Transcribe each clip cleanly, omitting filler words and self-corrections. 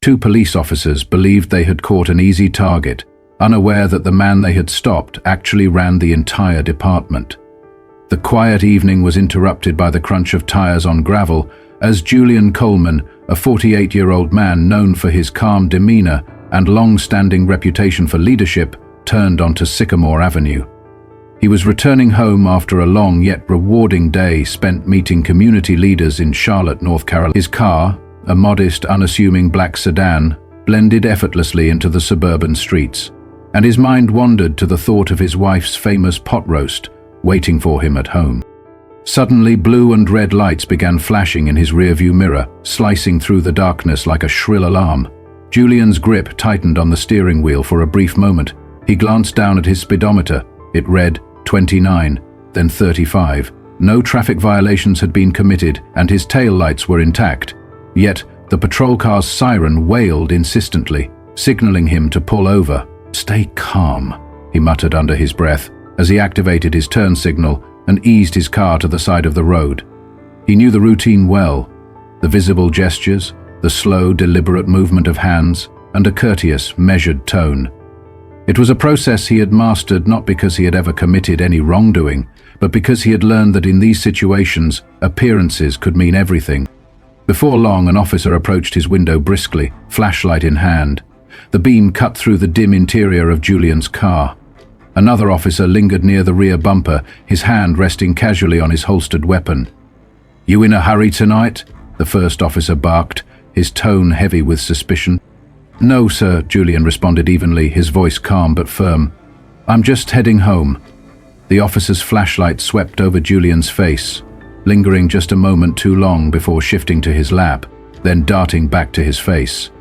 Two police officers believed they had caught an easy target, unaware that the man they had stopped actually ran the entire department. The quiet evening was interrupted by the crunch of tires on gravel as Julian Coleman, a 48-year-old man known for his calm demeanor and long-standing reputation for leadership, turned onto Sycamore Avenue. He was returning home after a long yet rewarding day spent meeting community leaders in Charlotte, North Carolina. His car, a modest, unassuming black sedan, blended effortlessly into the suburban streets, and his mind wandered to the thought of his wife's famous pot roast waiting for him at home. Suddenly, blue and red lights began flashing in his rearview mirror, slicing through the darkness like a shrill alarm. Julian's grip tightened on the steering wheel for a brief moment. He glanced down at his speedometer. It read 29, then 35. No traffic violations had been committed, and his taillights were intact. Yet, the patrol car's siren wailed insistently, signaling him to pull over. "Stay calm," he muttered under his breath as he activated his turn signal and eased his car to the side of the road. He knew the routine well, the visible gestures, the slow, deliberate movement of hands, and a courteous, measured tone. It was a process he had mastered not because he had ever committed any wrongdoing, but because he had learned that in these situations, appearances could mean everything. Before long, an officer approached his window briskly, flashlight in hand. The beam cut through the dim interior of Julian's car. Another officer lingered near the rear bumper, his hand resting casually on his holstered weapon. "You in a hurry tonight?" the first officer barked, his tone heavy with suspicion. "No, sir," Julian responded evenly, his voice calm but firm. "I'm just heading home." The officer's flashlight swept over Julian's face, lingering just a moment too long before shifting to his lap, then darting back to his face.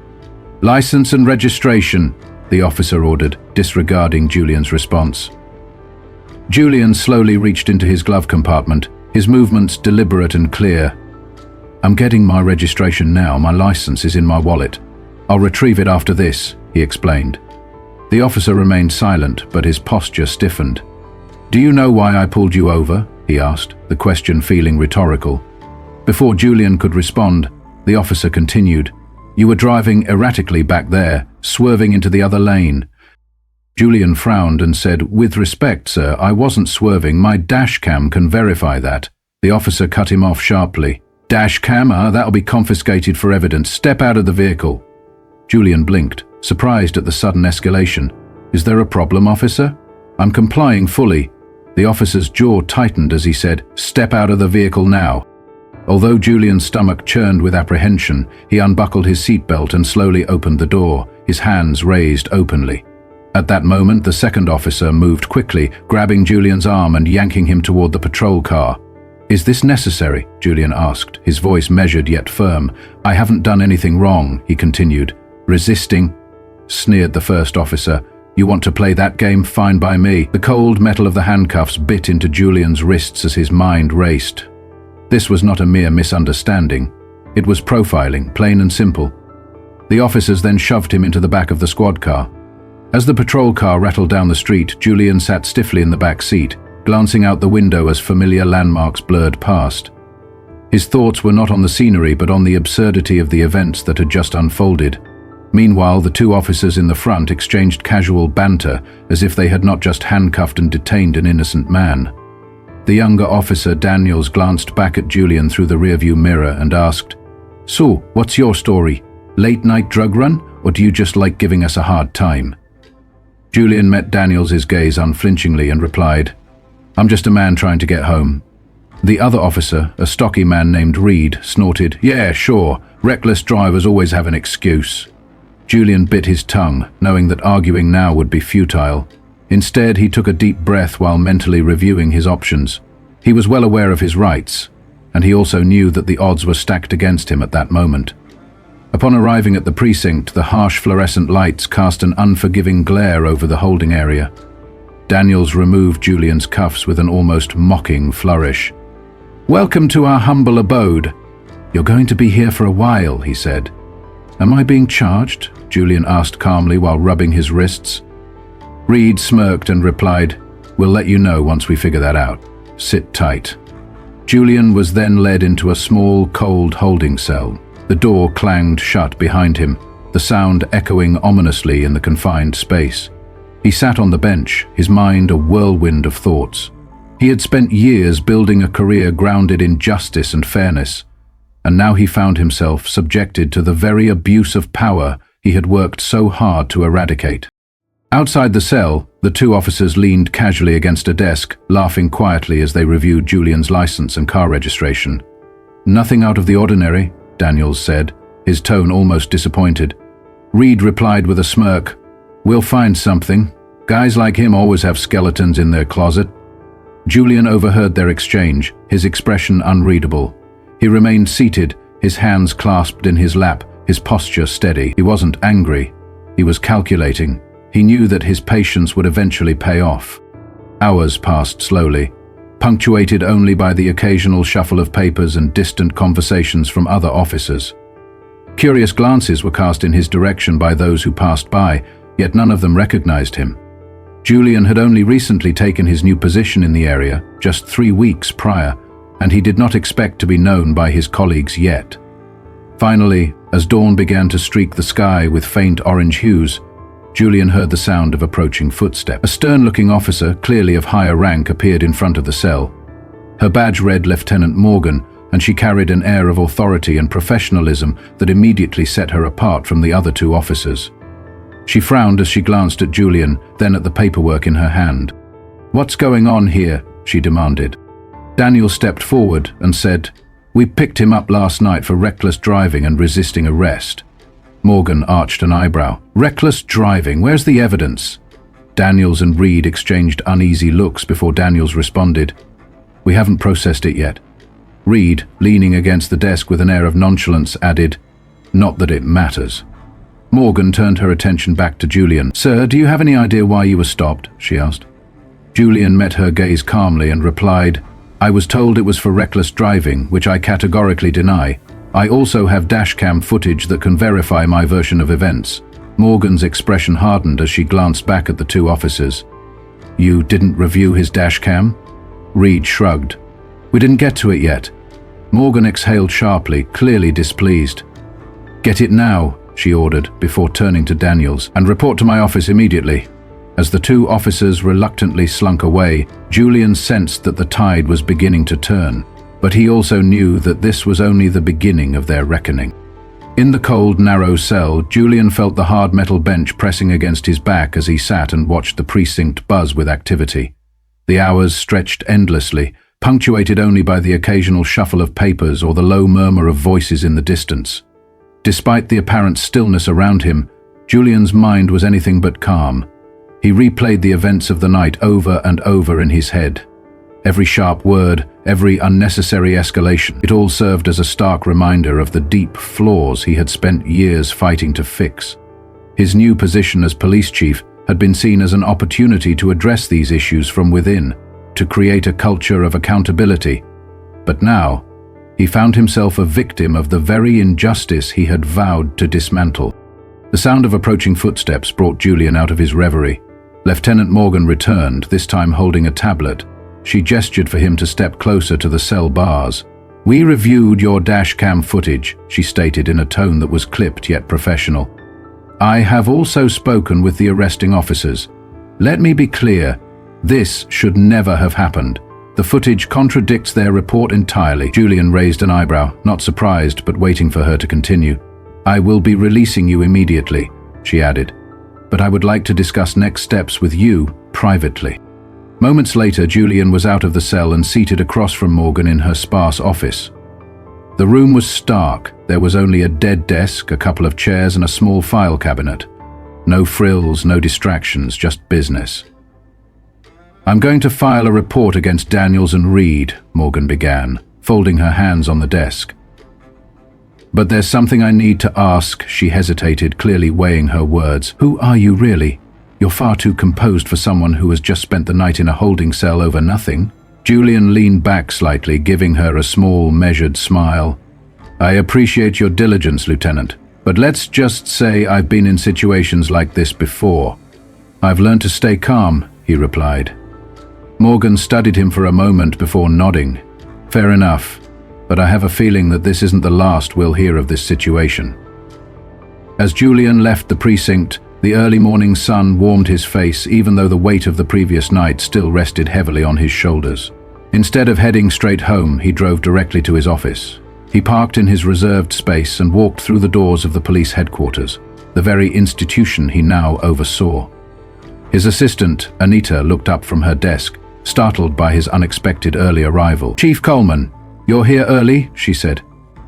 "License and registration," the officer ordered, disregarding Julian's response. Julian slowly reached into his glove compartment, his movements deliberate and clear. "I'm getting my registration now. My license is in my wallet. I'll retrieve it after this," he explained. The officer remained silent, but his posture stiffened. "Do you know why I pulled you over?" he asked, the question feeling rhetorical. Before Julian could respond, the officer continued, "You were driving erratically back there, swerving into the other lane." Julian frowned and said, "With respect, sir, I wasn't swerving. My dash cam can verify that." The officer cut him off sharply. "Dash cam, that'll be confiscated for evidence. Step out of the vehicle." Julian blinked, surprised at the sudden escalation. "Is there a problem, officer?" "I'm complying fully." The officer's jaw tightened as he said, "Step out of the vehicle now." Although Julian's stomach churned with apprehension, he unbuckled his seatbelt and slowly opened the door, his hands raised openly. At that moment, the second officer moved quickly, grabbing Julian's arm and yanking him toward the patrol car. "Is this necessary?" Julian asked, his voice measured yet firm. "I haven't done anything wrong," he continued. "Resisting?" sneered the first officer. "You want to play that game? Fine by me." The cold metal of the handcuffs bit into Julian's wrists as his mind raced. This was not a mere misunderstanding. It was profiling, plain and simple. The officers then shoved him into the back of the squad car. As the patrol car rattled down the street, Julian sat stiffly in the back seat, glancing out the window as familiar landmarks blurred past. His thoughts were not on the scenery, but on the absurdity of the events that had just unfolded. Meanwhile, the two officers in the front exchanged casual banter, as if they had not just handcuffed and detained an innocent man. The younger officer, Daniels, glanced back at Julian through the rearview mirror and asked, "So, what's your story? Late-night drug run, or do you just like giving us a hard time?" Julian met Daniels' gaze unflinchingly and replied, "I'm just a man trying to get home." The other officer, a stocky man named Reed, snorted, "Yeah, sure. Reckless drivers always have an excuse." Julian bit his tongue, knowing that arguing now would be futile. Instead, he took a deep breath while mentally reviewing his options. He was well aware of his rights, and he also knew that the odds were stacked against him at that moment. Upon arriving at the precinct, the harsh fluorescent lights cast an unforgiving glare over the holding area. Daniels removed Julian's cuffs with an almost mocking flourish. "Welcome to our humble abode. You're going to be here for a while," he said. "Am I being charged?" Julian asked calmly while rubbing his wrists. Reed smirked and replied, "We'll let you know once we figure that out. Sit tight." Julian was then led into a small, cold holding cell. The door clanged shut behind him. the sound echoing ominously in the confined space. He sat on the bench, his mind a whirlwind of thoughts. He had spent years building a career grounded in justice and fairness, and now he found himself subjected to the very abuse of power he had worked so hard to eradicate. Outside the cell, the two officers leaned casually against a desk, laughing quietly as they reviewed Julian's license and car registration. "Nothing out of the ordinary," Daniels said, his tone almost disappointed. Reed replied with a smirk, "We'll find something. Guys like him always have skeletons in their closet." Julian overheard their exchange, his expression unreadable. He remained seated, his hands clasped in his lap, his posture steady. He wasn't angry. He was calculating. He knew that his patience would eventually pay off. Hours passed slowly, punctuated only by the occasional shuffle of papers and distant conversations from other officers. Curious glances were cast in his direction by those who passed by, yet none of them recognized him. Julian had only recently taken his new position in the area, just 3 weeks prior, and he did not expect to be known by his colleagues yet. Finally, as dawn began to streak the sky with faint orange hues, Julian heard the sound of approaching footsteps. A stern-looking officer, clearly of higher rank, appeared in front of the cell. Her badge read Lieutenant Morgan, and she carried an air of authority and professionalism that immediately set her apart from the other two officers. She frowned as she glanced at Julian, then at the paperwork in her hand. "What's going on here?" she demanded. Daniel stepped forward and said, "We picked him up last night for reckless driving and resisting arrest." Morgan arched an eyebrow. "Reckless driving? Where's the evidence?" Daniels and Reed exchanged uneasy looks before Daniels responded, "We haven't processed it yet." Reed, leaning against the desk with an air of nonchalance, added, "Not that it matters." Morgan turned her attention back to Julian. "Sir, do you have any idea why you were stopped?" she asked. Julian met her gaze calmly and replied, "I was told it was for reckless driving, which I categorically deny. I also have dashcam footage that can verify my version of events." Morgan's expression hardened as she glanced back at the two officers. "You didn't review his dashcam?" Reed shrugged. "We didn't get to it yet." Morgan exhaled sharply, clearly displeased. "Get it now," she ordered, before turning to Daniels, "and report to my office immediately." As the two officers reluctantly slunk away, Julian sensed that the tide was beginning to turn, but he also knew that this was only the beginning of their reckoning. In the cold, narrow cell, Julian felt the hard metal bench pressing against his back as he sat and watched the precinct buzz with activity. The hours stretched endlessly, punctuated only by the occasional shuffle of papers or the low murmur of voices in the distance. Despite the apparent stillness around him, Julian's mind was anything but calm. He replayed the events of the night over and over in his head. Every sharp word, every unnecessary escalation, it all served as a stark reminder of the deep flaws he had spent years fighting to fix. His new position as police chief had been seen as an opportunity to address these issues from within, to create a culture of accountability. But now, he found himself a victim of the very injustice he had vowed to dismantle. The sound of approaching footsteps brought Julian out of his reverie. Lieutenant Morgan returned, this time holding a tablet. She gestured for him to step closer to the cell bars. "We reviewed your dashcam footage," she stated in a tone that was clipped yet professional. "I have also spoken with the arresting officers. Let me be clear, this should never have happened. The footage contradicts their report entirely." Julian raised an eyebrow, not surprised but waiting for her to continue. "I will be releasing you immediately," she added, "but I would like to discuss next steps with you privately." Moments later, Julian was out of the cell and seated across from Morgan in her sparse office. The room was stark. There was only a dead desk, a couple of chairs, and a small file cabinet. No frills, no distractions, just business. "I'm going to file a report against Daniels and Reed," Morgan began, folding her hands on the desk. "But there's something I need to ask," she hesitated, clearly weighing her words. "Who are you really? You're far too composed for someone who has just spent the night in a holding cell over nothing." Julian leaned back slightly, giving her a small, measured smile. "I appreciate your diligence, Lieutenant, but let's just say I've been in situations like this before. I've learned to stay calm," he replied. Morgan studied him for a moment before nodding. "Fair enough, but I have a feeling that this isn't the last we'll hear of this situation." As Julian left the precinct, the early morning sun warmed his face even though the weight of the previous night still rested heavily on his shoulders. Instead of heading straight home, he drove directly to his office. He parked in his reserved space and walked through the doors of the police headquarters, the very institution he now oversaw. His assistant, Anita, looked up from her desk, startled by his unexpected early arrival. "Chief Coleman, you're here early," she said.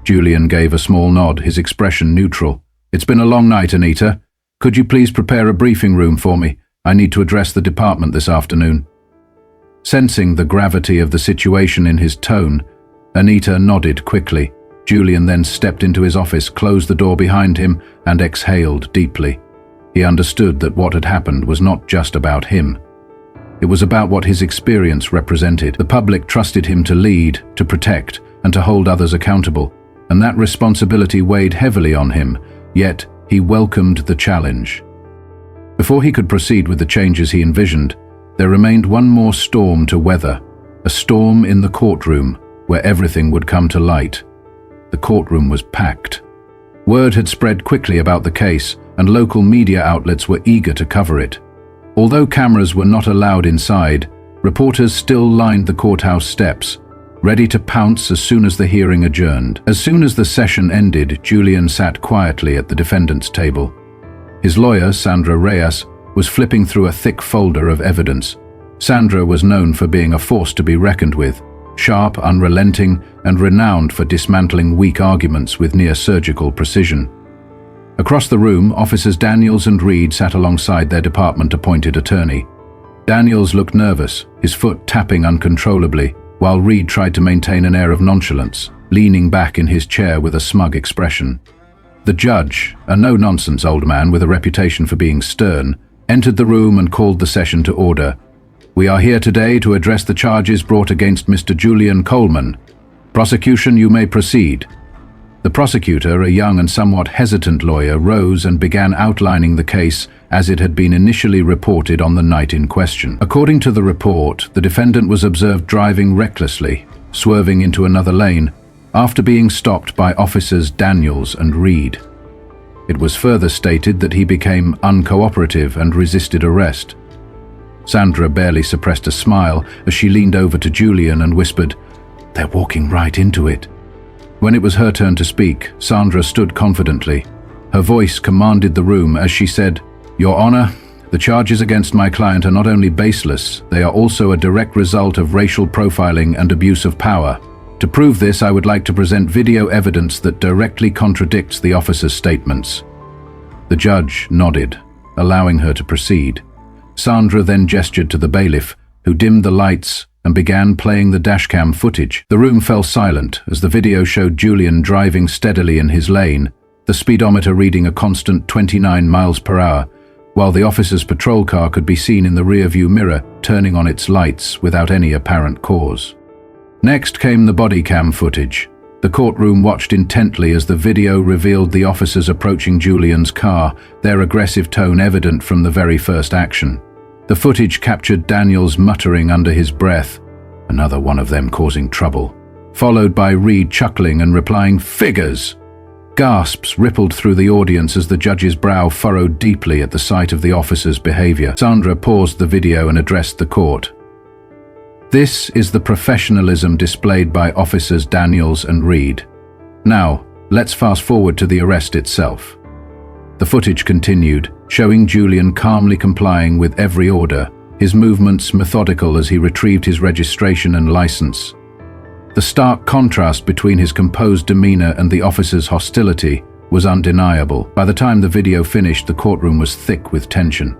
Julian gave a small nod, his expression neutral. "It's been a long night, Anita. Could you please prepare a briefing room for me? I need to address the department this afternoon." Sensing the gravity of the situation in his tone, Anita nodded quickly. Julian then stepped into his office, closed the door behind him, and exhaled deeply. He understood that what had happened was not just about him. It was about what his experience represented. The public trusted him to lead, to protect, and to hold others accountable, and that responsibility weighed heavily on him, yet he welcomed the challenge. Before he could proceed with the changes he envisioned, there remained one more storm to weather, a storm in the courtroom where everything would come to light. The courtroom was packed. Word had spread quickly about the case, and local media outlets were eager to cover it. Although cameras were not allowed inside, reporters still lined the courthouse steps, ready to pounce as soon as the hearing adjourned. As soon as the session ended, Julian sat quietly at the defendant's table. His lawyer, Sandra Reyes, was flipping through a thick folder of evidence. Sandra was known for being a force to be reckoned with, sharp, unrelenting, and renowned for dismantling weak arguments with near-surgical precision. Across the room, officers Daniels and Reed sat alongside their department-appointed attorney. Daniels looked nervous, his foot tapping uncontrollably, while Reed tried to maintain an air of nonchalance, leaning back in his chair with a smug expression. The judge, a no-nonsense old man with a reputation for being stern, entered the room and called the session to order. "We are here today to address the charges brought against Mr. Julian Coleman. Prosecution, you may proceed." The prosecutor, a young and somewhat hesitant lawyer, rose and began outlining the case as it had been initially reported on the night in question. According to the report, the defendant was observed driving recklessly, swerving into another lane, after being stopped by officers Daniels and Reed. It was further stated that he became uncooperative and resisted arrest. Sandra barely suppressed a smile as she leaned over to Julian and whispered, "They're walking right into it." When it was her turn to speak, Sandra stood confidently. Her voice commanded the room as she said, "Your Honor, the charges against my client are not only baseless, they are also a direct result of racial profiling and abuse of power. To prove this, I would like to present video evidence that directly contradicts the officer's statements." The judge nodded, allowing her to proceed. Sandra then gestured to the bailiff, who dimmed the lights and began playing the dashcam footage. The room fell silent as the video showed Julian driving steadily in his lane, the speedometer reading a constant 29 miles per hour, while the officer's patrol car could be seen in the rearview mirror turning on its lights without any apparent cause. Next came the body cam footage. The courtroom watched intently as the video revealed the officers approaching Julian's car, their aggressive tone evident from the very first action. The footage captured Daniels muttering under his breath, "Another one of them causing trouble," followed by Reed chuckling and replying, "Figures!" Gasps rippled through the audience as the judge's brow furrowed deeply at the sight of the officer's behavior. Sandra paused the video and addressed the court. "This is the professionalism displayed by officers Daniels and Reed. Now, let's fast forward to the arrest itself." The footage continued, showing Julian calmly complying with every order, his movements methodical as he retrieved his registration and license. The stark contrast between his composed demeanor and the officer's hostility was undeniable. By the time the video finished, the courtroom was thick with tension.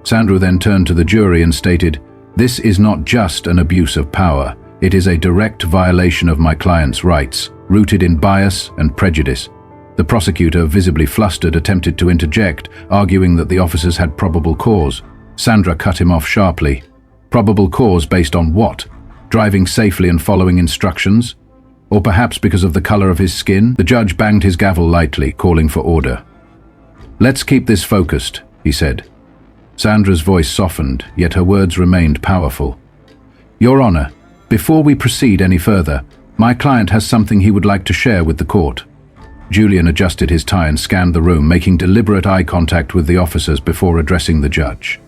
Sandra then turned to the jury and stated, "This is not just an abuse of power, it is a direct violation of my client's rights, rooted in bias and prejudice." The prosecutor, visibly flustered, attempted to interject, arguing that the officers had probable cause. Sandra cut him off sharply. Probable cause based on what? Driving safely and following instructions? Or perhaps because of the color of his skin? The judge banged his gavel lightly, calling for order. "Let's keep this focused," he said. Sandra's voice softened, yet her words remained powerful. "Your Honor, before we proceed any further, my client has something he would like to share with the court." Julian adjusted his tie and scanned the room, making deliberate eye contact with the officers before addressing the judge.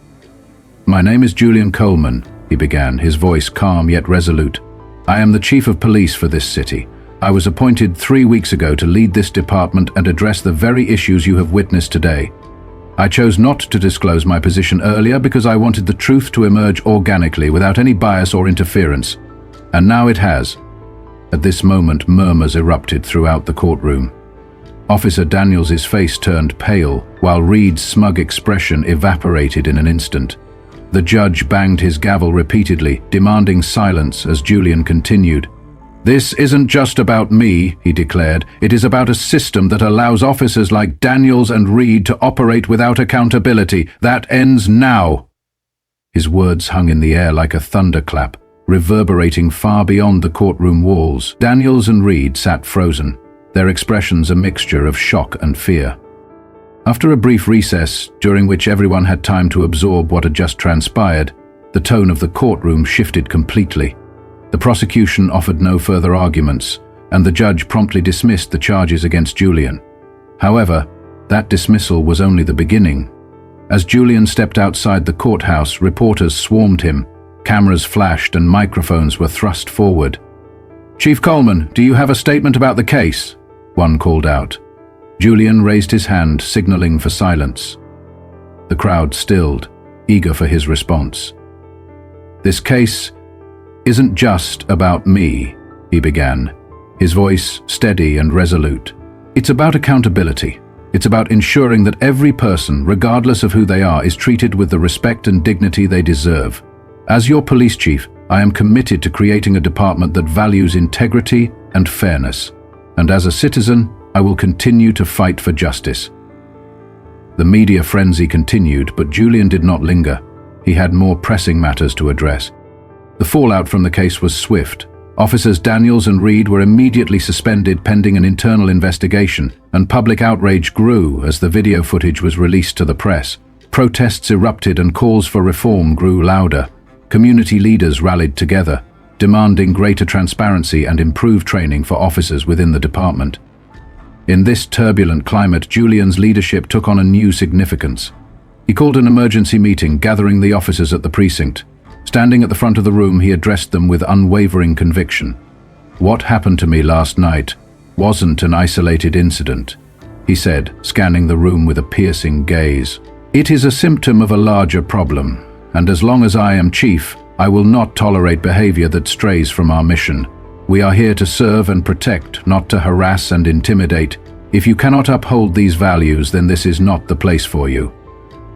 "My name is Julian Coleman," he began, his voice calm yet resolute. "I am the chief of police for this city. I was appointed 3 weeks ago to lead this department and address the very issues you have witnessed today. I chose not to disclose my position earlier because I wanted the truth to emerge organically without any bias or interference. And now it has." At this moment, murmurs erupted throughout the courtroom. Officer Daniels's face turned pale, while Reed's smug expression evaporated in an instant. The judge banged his gavel repeatedly, demanding silence as Julian continued. "This isn't just about me," he declared. "It is about a system that allows officers like Daniels and Reed to operate without accountability. That ends now." His words hung in the air like a thunderclap, reverberating far beyond the courtroom walls. Daniels and Reed sat frozen, their expressions a mixture of shock and fear. After a brief recess, during which everyone had time to absorb what had just transpired, the tone of the courtroom shifted completely. The prosecution offered no further arguments, and the judge promptly dismissed the charges against Julian. However, that dismissal was only the beginning. As Julian stepped outside the courthouse, reporters swarmed him, cameras flashed and microphones were thrust forward. "Chief Coleman, do you have a statement about the case?" one called out. Julian raised his hand, signaling for silence. The crowd stilled, eager for his response. "This case isn't just about me," he began, his voice steady and resolute. "It's about accountability. It's about ensuring that every person, regardless of who they are, is treated with the respect and dignity they deserve. As your police chief, I am committed to creating a department that values integrity and fairness. And as a citizen, I will continue to fight for justice." The media frenzy continued, but Julian did not linger. He had more pressing matters to address. The fallout from the case was swift. Officers Daniels and Reed were immediately suspended pending an internal investigation, and public outrage grew as the video footage was released to the press. Protests erupted and calls for reform grew louder. Community leaders rallied together, demanding greater transparency and improved training for officers within the department. In this turbulent climate, Julian's leadership took on a new significance. He called an emergency meeting, gathering the officers at the precinct. Standing at the front of the room, he addressed them with unwavering conviction. "What happened to me last night wasn't an isolated incident," he said, scanning the room with a piercing gaze. "It is a symptom of a larger problem, and as long as I am chief, I will not tolerate behavior that strays from our mission. We are here to serve and protect, not to harass and intimidate. If you cannot uphold these values, then this is not the place for you."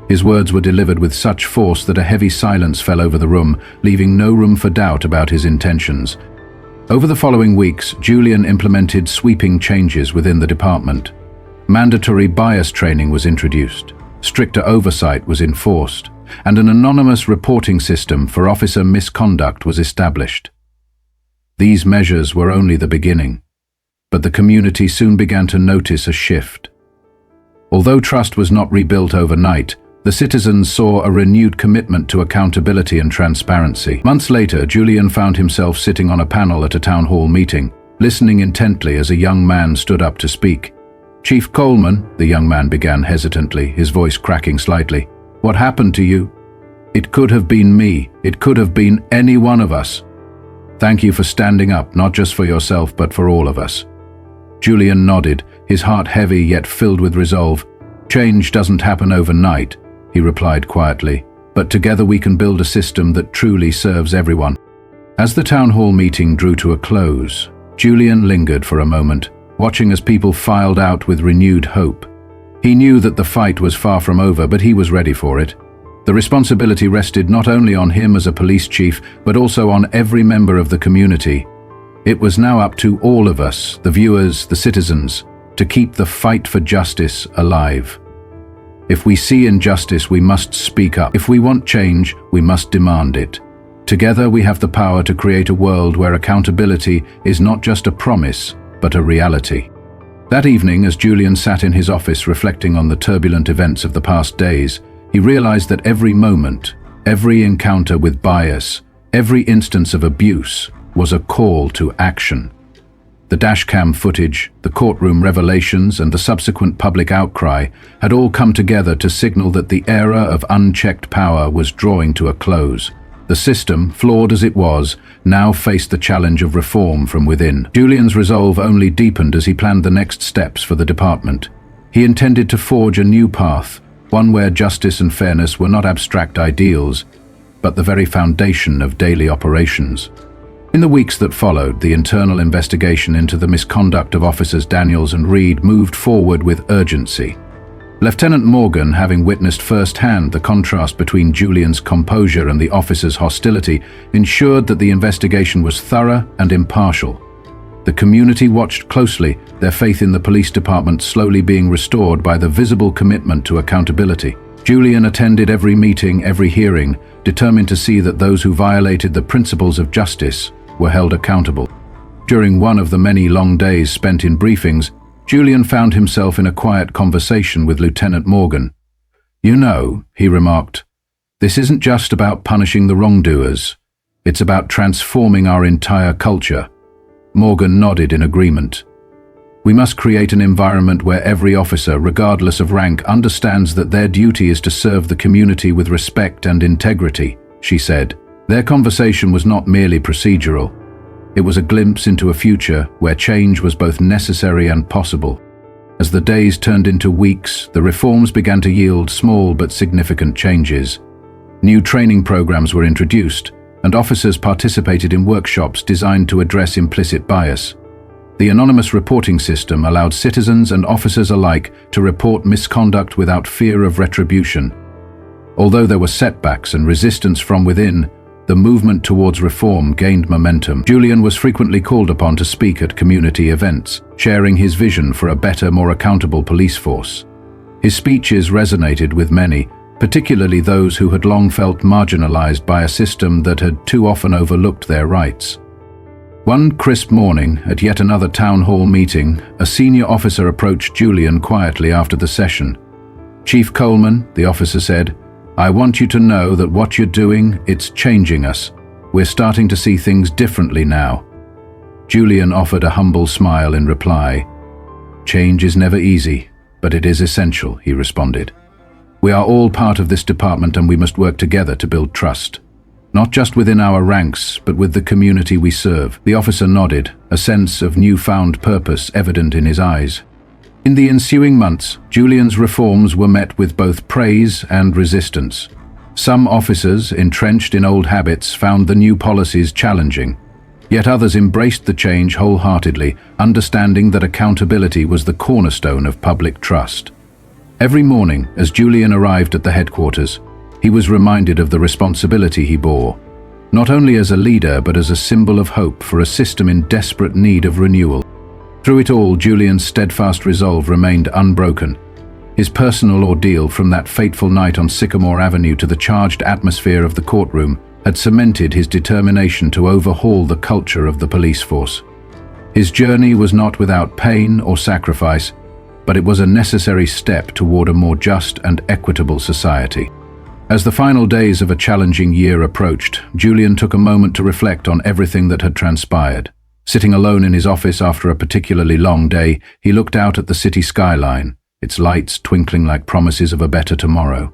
His words were delivered with such force that a heavy silence fell over the room, leaving no room for doubt about his intentions. Over the following weeks, Julian implemented sweeping changes within the department. Mandatory bias training was introduced, stricter oversight was enforced, and an anonymous reporting system for officer misconduct was established. These measures were only the beginning, but the community soon began to notice a shift. Although trust was not rebuilt overnight, the citizens saw a renewed commitment to accountability and transparency. Months later, Julian found himself sitting on a panel at a town hall meeting, listening intently as a young man stood up to speak. "Chief Coleman," the young man began hesitantly, his voice cracking slightly, "what happened to you? It could have been me. It could have been any one of us. Thank you for standing up, not just for yourself, but for all of us." Julian nodded, his heart heavy yet filled with resolve. "Change doesn't happen overnight," he replied quietly, "but together we can build a system that truly serves everyone." As the town hall meeting drew to a close, Julian lingered for a moment, watching as people filed out with renewed hope. He knew that the fight was far from over, but he was ready for it. The responsibility rested not only on him as a police chief, but also on every member of the community. It was now up to all of us, the viewers, the citizens, to keep the fight for justice alive. If we see injustice, we must speak up. If we want change, we must demand it. Together we have the power to create a world where accountability is not just a promise, but a reality. That evening, as Julian sat in his office reflecting on the turbulent events of the past days, he realized that every moment, every encounter with bias, every instance of abuse was a call to action. The dashcam footage, the courtroom revelations, and the subsequent public outcry had all come together to signal that the era of unchecked power was drawing to a close. The system, flawed as it was, now faced the challenge of reform from within. Julian's resolve only deepened as he planned the next steps for the department. He intended to forge a new path, one where justice and fairness were not abstract ideals, but the very foundation of daily operations. In the weeks that followed, the internal investigation into the misconduct of officers Daniels and Reed moved forward with urgency. Lieutenant Morgan, having witnessed firsthand the contrast between Julian's composure and the officers' hostility, ensured that the investigation was thorough and impartial. The community watched closely, their faith in the police department slowly being restored by the visible commitment to accountability. Julian attended every meeting, every hearing, determined to see that those who violated the principles of justice were held accountable. During one of the many long days spent in briefings, Julian found himself in a quiet conversation with Lieutenant Morgan. "You know," he remarked, "this isn't just about punishing the wrongdoers. It's about transforming our entire culture." Morgan nodded in agreement. "We must create an environment where every officer, regardless of rank, understands that their duty is to serve the community with respect and integrity," she said. Their conversation was not merely procedural. It was a glimpse into a future where change was both necessary and possible. As the days turned into weeks, the reforms began to yield small but significant changes. New training programs were introduced, and officers participated in workshops designed to address implicit bias. The anonymous reporting system allowed citizens and officers alike to report misconduct without fear of retribution. Although there were setbacks and resistance from within, the movement towards reform gained momentum. Julian was frequently called upon to speak at community events, sharing his vision for a better, more accountable police force. His speeches resonated with many, particularly those who had long felt marginalized by a system that had too often overlooked their rights. One crisp morning, at yet another town hall meeting, a senior officer approached Julian quietly after the session. "Chief Coleman," the officer said, "I want you to know that what you're doing, it's changing us. We're starting to see things differently now." Julian offered a humble smile in reply. "Change is never easy, but it is essential," he responded. "We are all part of this department and we must work together to build trust. Not just within our ranks, but with the community we serve." The officer nodded, a sense of newfound purpose evident in his eyes. In the ensuing months, Julian's reforms were met with both praise and resistance. Some officers, entrenched in old habits, found the new policies challenging. Yet others embraced the change wholeheartedly, understanding that accountability was the cornerstone of public trust. Every morning, as Julian arrived at the headquarters, he was reminded of the responsibility he bore, not only as a leader but as a symbol of hope for a system in desperate need of renewal. Through it all, Julian's steadfast resolve remained unbroken. His personal ordeal, from that fateful night on Sycamore Avenue to the charged atmosphere of the courtroom, had cemented his determination to overhaul the culture of the police force. His journey was not without pain or sacrifice, but it was a necessary step toward a more just and equitable society. As the final days of a challenging year approached, Julian took a moment to reflect on everything that had transpired. Sitting alone in his office after a particularly long day, he looked out at the city skyline, its lights twinkling like promises of a better tomorrow.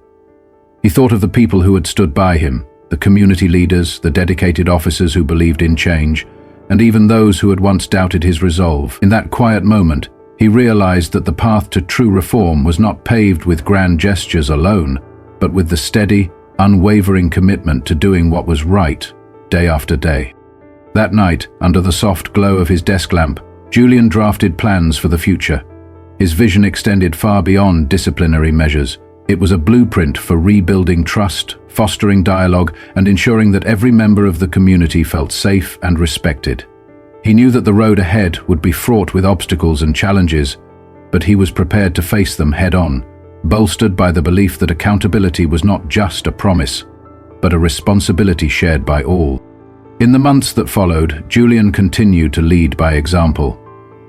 He thought of the people who had stood by him, the community leaders, the dedicated officers who believed in change, and even those who had once doubted his resolve. In that quiet moment, he realized that the path to true reform was not paved with grand gestures alone, but with the steady, unwavering commitment to doing what was right, day after day. That night, under the soft glow of his desk lamp, Julian drafted plans for the future. His vision extended far beyond disciplinary measures. It was a blueprint for rebuilding trust, fostering dialogue, and ensuring that every member of the community felt safe and respected. He knew that the road ahead would be fraught with obstacles and challenges, but he was prepared to face them head-on, bolstered by the belief that accountability was not just a promise, but a responsibility shared by all. In the months that followed, Julian continued to lead by example.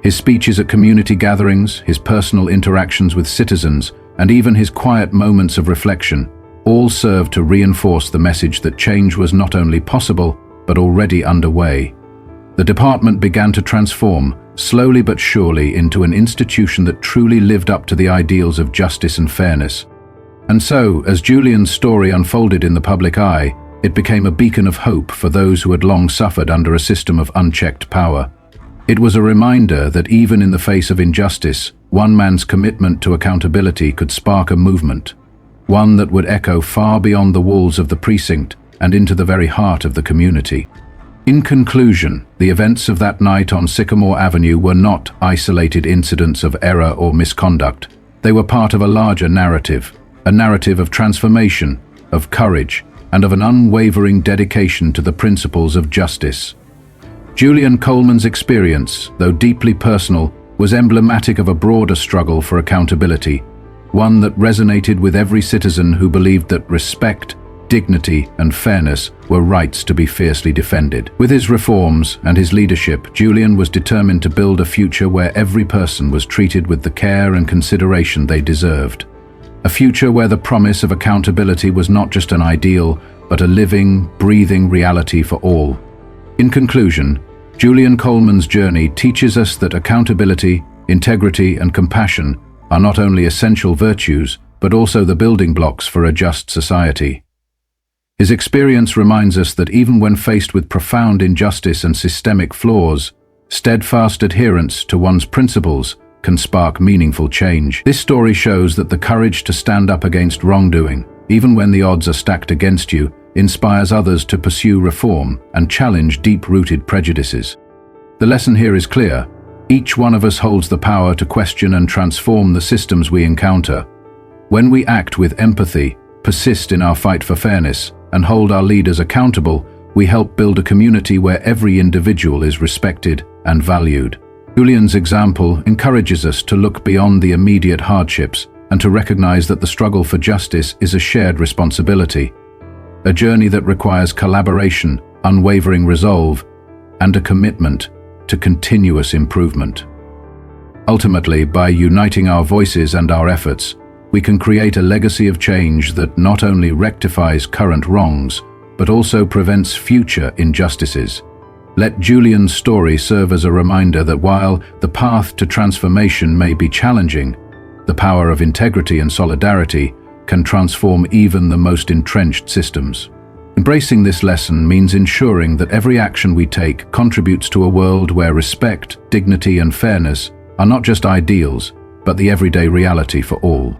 His speeches at community gatherings, his personal interactions with citizens, and even his quiet moments of reflection all served to reinforce the message that change was not only possible, but already underway. The department began to transform, slowly but surely into an institution that truly lived up to the ideals of justice and fairness. And so, as Julian's story unfolded in the public eye, it became a beacon of hope for those who had long suffered under a system of unchecked power. It was a reminder that even in the face of injustice, one man's commitment to accountability could spark a movement, one that would echo far beyond the walls of the precinct and into the very heart of the community. In conclusion, the events of that night on Sycamore Avenue were not isolated incidents of error or misconduct. They were part of a larger narrative, a narrative of transformation, of courage, and of an unwavering dedication to the principles of justice. Julian Coleman's experience, though deeply personal, was emblematic of a broader struggle for accountability, one that resonated with every citizen who believed that respect, dignity, and fairness were rights to be fiercely defended. With his reforms and his leadership, Julian was determined to build a future where every person was treated with the care and consideration they deserved. A future where the promise of accountability was not just an ideal, but a living, breathing reality for all. In conclusion, Julian Coleman's journey teaches us that accountability, integrity, and compassion are not only essential virtues, but also the building blocks for a just society. His experience reminds us that even when faced with profound injustice and systemic flaws, steadfast adherence to one's principles can spark meaningful change. This story shows that the courage to stand up against wrongdoing, even when the odds are stacked against you, inspires others to pursue reform and challenge deep-rooted prejudices. The lesson here is clear. Each one of us holds the power to question and transform the systems we encounter. When we act with empathy, persist in our fight for fairness, and hold our leaders accountable, we help build a community where every individual is respected and valued. Julian's example encourages us to look beyond the immediate hardships and to recognize that the struggle for justice is a shared responsibility, a journey that requires collaboration, unwavering resolve, and a commitment to continuous improvement. Ultimately, by uniting our voices and our efforts, we can create a legacy of change that not only rectifies current wrongs, but also prevents future injustices. Let Julian's story serve as a reminder that while the path to transformation may be challenging, the power of integrity and solidarity can transform even the most entrenched systems. Embracing this lesson means ensuring that every action we take contributes to a world where respect, dignity, and fairness are not just ideals, but the everyday reality for all.